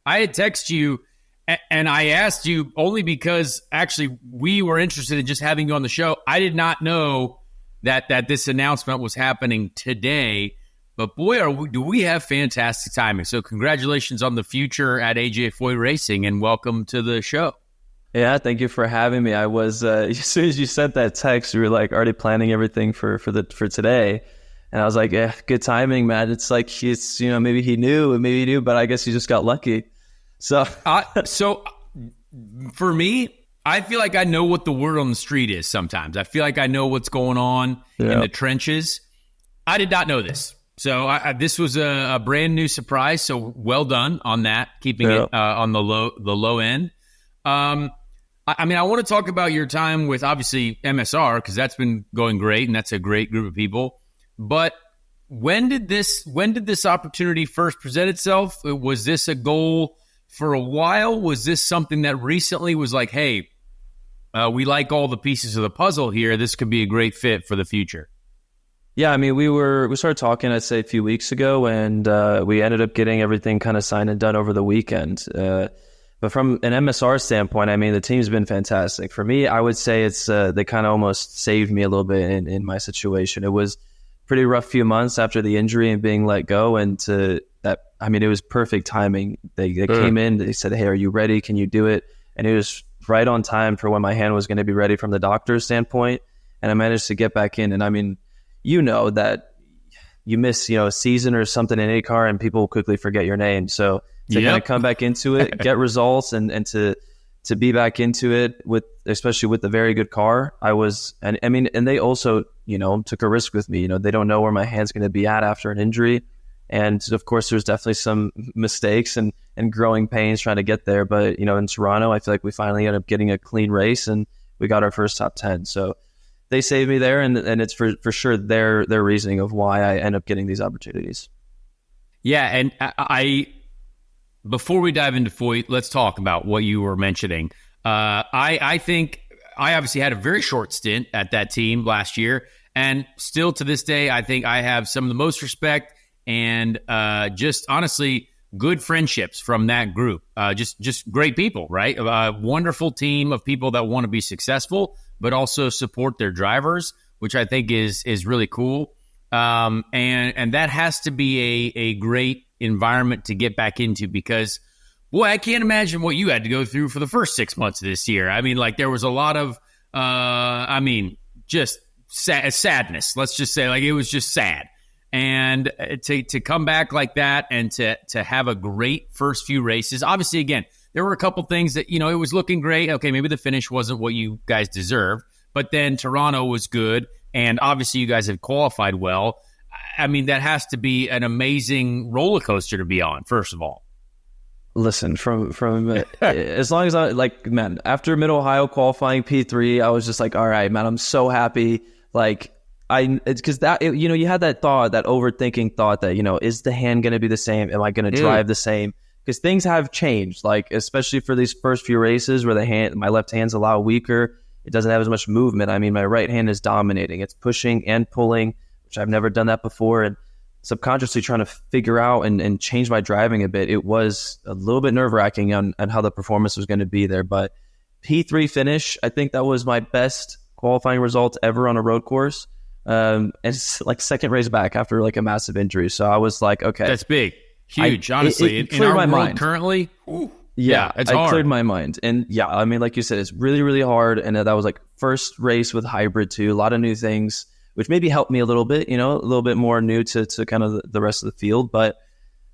I had texted you and I asked you only because actually we were interested in just having you on the show. I did not know that this announcement was happening today, but boy, do we have fantastic timing. So congratulations on the future at AJ Foyt Racing and welcome to the show. Yeah, thank you for having me. I was as soon as you sent that text, you were like already planning everything for today. And I was like, yeah, good timing, man. It's like maybe he knew, but I guess he just got lucky. So for me, I feel like I know what the word on the street is sometimes. I feel like I know what's going on in the trenches. I did not know this. So this was a brand new surprise. So well done on that, keeping it on the low end. I want to talk about your time with obviously MSR because that's been going great and that's a great group of people. But when did this opportunity first present itself? Was this a goal for a while? Was this something that recently was like, hey, we like all the pieces of the puzzle here. This could be a great fit for the future. Yeah, I mean, we started talking, I'd say a few weeks ago, and we ended up getting everything kind of signed and done over the weekend. But from an MSR standpoint, I mean, the team's been fantastic. For me, I would say it's they kind of almost saved me a little bit in my situation. It was pretty rough few months after the injury and being let go, and it was perfect timing. They came in, they said, hey, are you ready? Can you do it? And it was right on time for when my hand was going to be ready from the doctor's standpoint. And I managed to get back in. And I mean, you know that you miss, a season or something in IndyCar and people quickly forget your name. So to kind of come back into it, get results and to be back into it especially with the very good car, and they also, took a risk with me. They don't know where my hand's going to be at after an injury. And of course, there's definitely some mistakes and growing pains trying to get there. But, in Toronto, I feel like we finally ended up getting a clean race and we got our first top 10. So they saved me there. And it's for sure their reasoning of why I end up getting these opportunities. Yeah. And before we dive into Foyt, let's talk about what you were mentioning. I think I obviously had a very short stint at that team last year. And still to this day, I think I have some of the most respect and just honestly good friendships from that group. Just great people, right? A wonderful team of people that want to be successful, but also support their drivers, which I think is really cool. And that has to be a great environment to get back into because, boy, I can't imagine what you had to go through for the first 6 months of this year. I mean, like there was a lot of, just sadness. Let's just say like it was just sad. And to come back like that and to have a great first few races, obviously, again, there were a couple things that, it was looking great. Okay, maybe the finish wasn't what you guys deserved, but then Toronto was good. And obviously you guys have qualified well. I mean, that has to be an amazing roller coaster to be on, first of all. Listen, from as long as after Mid-Ohio qualifying P3, I was just like, all right, man, I'm so happy. Like, it's because you had that thought, that overthinking thought that, is the hand going to be the same? Am I going to drive the same? Because things have changed, like, especially for these first few races where my left hand's a lot weaker. It doesn't have as much movement. I mean, my right hand is dominating. It's pushing and pulling, which I've never done that before. And subconsciously trying to figure out and change my driving a bit, it was a little bit nerve-wracking on how the performance was going to be there. But P3 finish, I think that was my best qualifying result ever on a road course. And it's like second race back after like a massive injury. So I was like, okay. That's big. Huge, honestly. It cleared my mind currently. Yeah, it's hard. Cleared my mind. And yeah, I mean, like you said, it's really, really hard. And that was like first race with hybrid too. A lot of new things, which maybe helped me a little bit, a little bit more new to kind of the rest of the field. But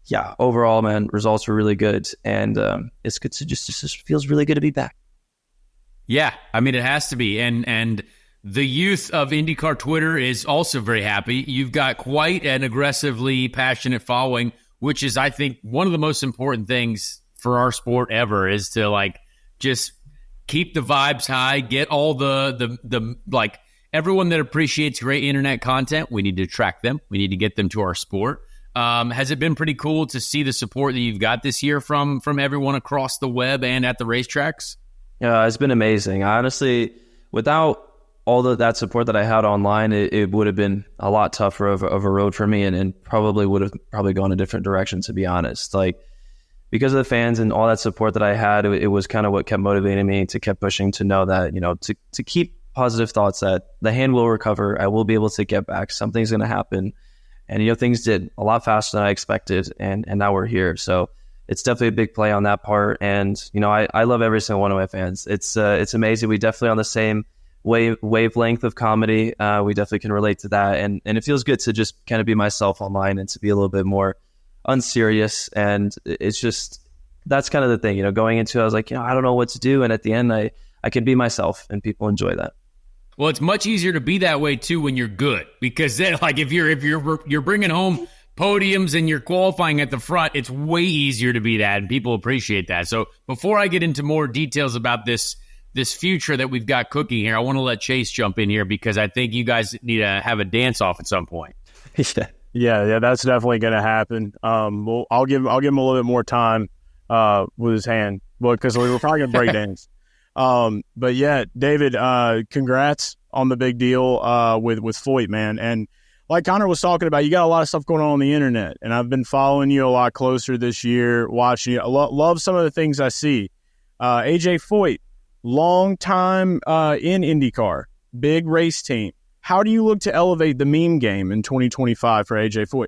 yeah, overall, man, results were really good. And it's good to just feels really good to be back. Yeah, I mean, it has to be. And the youth of IndyCar Twitter is also very happy. You've got quite an aggressively passionate following, which is, I think, one of the most important things for our sport ever is to like just keep the vibes high, get all the like everyone that appreciates great internet content. We need to track them. We need to get them to our sport. Has it been pretty cool to see the support that you've got this year from everyone across the web and at the racetracks? Yeah, it's been amazing. Honestly, without all that support that I had online, it would have been a lot tougher of a road for me and probably would have gone a different direction, to be honest. Like, because of the fans and all that support that I had, it was kind of what kept motivating me to keep pushing, to know that, to keep positive thoughts that the hand will recover. I will be able to get back. Something's going to happen. And, things did a lot faster than I expected. And now we're here. So it's definitely a big play on that part. And, I love every single one of my fans. It's amazing. We definitely on the same wavelength of comedy. We definitely can relate to that. And it feels good to just kind of be myself online and to be a little bit more unserious. And it's just, that's kind of the thing, going into it, I was like, I don't know what to do. And at the end, I can be myself, and people enjoy that. Well, it's much easier to be that way too when you're good, because then, like, if you're bringing home podiums and you're qualifying at the front, it's way easier to be that, and people appreciate that. So before I get into more details about this future that we've got cooking here, I want to let Chase jump in here, because I think you guys need to have a dance off at some point. Yeah, that's definitely going to happen. I'll give him a little bit more time with his hand, because we were probably going to break dance. But yeah, David, congrats on the big deal with Foyt, man. And like Conor was talking about, you got a lot of stuff going on the internet, and I've been following you a lot closer this year, watching you. I love some of the things I see. AJ Foyt, long time in IndyCar, big race team. How do you look to elevate the meme game in 2025 for AJ Foyt?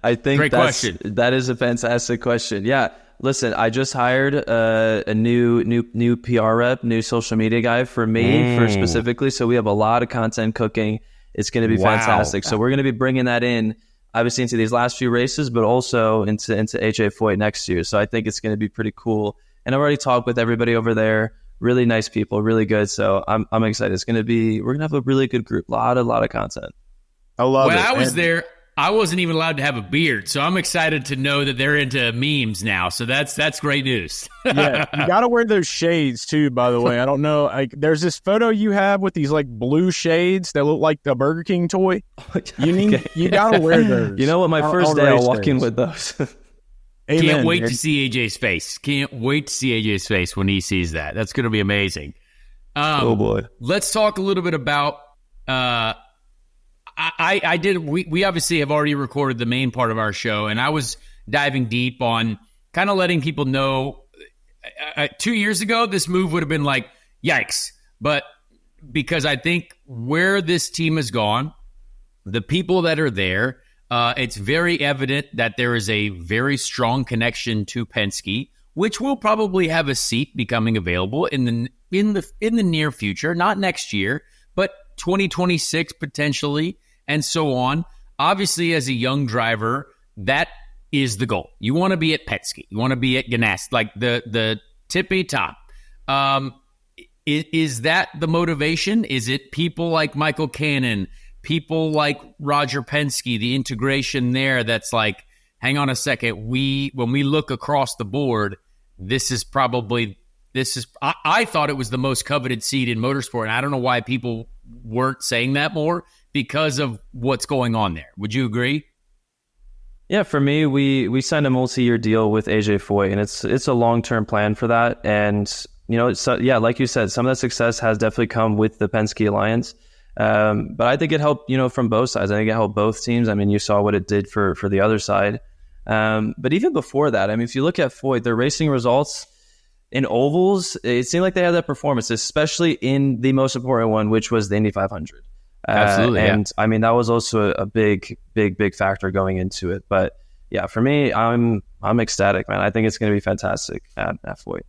I think Great question. That is a fantastic question. Yeah. Listen, I just hired a new PR rep, new social media guy for me, for specifically. So we have a lot of content cooking. It's going to be fantastic. So we're going to be bringing that in, obviously, into these last few races, but also into AJ Foyt next year. So I think it's going to be pretty cool. And I've already talked with everybody over there. Really nice people, really good. So I'm excited. We're going to have a really good group. A lot of content. I love it. When I was there, I wasn't even allowed to have a beard, so I'm excited to know that they're into memes now. So that's great news. Yeah, you got to wear those shades too, by the way. I don't know. There's this photo you have with these like blue shades that look like the Burger King toy. You got to wear those. You know what? My first day I'll walk in with those. Amen. Can't wait to see AJ's face. Can't wait to see AJ's face when he sees that. That's going to be amazing. Oh boy. Let's talk a little bit about we obviously have already recorded the main part of our show, and I was diving deep on kind of letting people know 2 years ago, this move would have been like, yikes. But because I think where this team has gone, the people that are there, it's very evident that there is a very strong connection to Penske, which will probably have a seat becoming available in the near future, not next year, but 2026 potentially, and so on. Obviously, as a young driver, that is the goal. You want to be at Penske. You want to be at Ganassi, like the tippy top. Is that the motivation? Is it people like Michael Cannon, people like Roger Penske, the integration there that's like, hang on a second, when we look across the board, I thought it was the most coveted seat in motorsport, and I don't know why people weren't saying that more, because of what's going on there. Would you agree? Yeah, for me, we signed a multi-year deal with AJ Foyt, and it's a long-term plan for that. And like you said, some of that success has definitely come with the Penske Alliance. But I think it helped, from both sides. I think it helped both teams. I mean, you saw what it did for the other side. But even before that, I mean, if you look at Foyt, their racing results in ovals, it seemed like they had that performance, especially in the most important one, which was the Indy 500. Absolutely, and I mean, that was also a big factor going into it. But yeah, for me, I'm ecstatic, man. I think it's going to be fantastic at Foyt.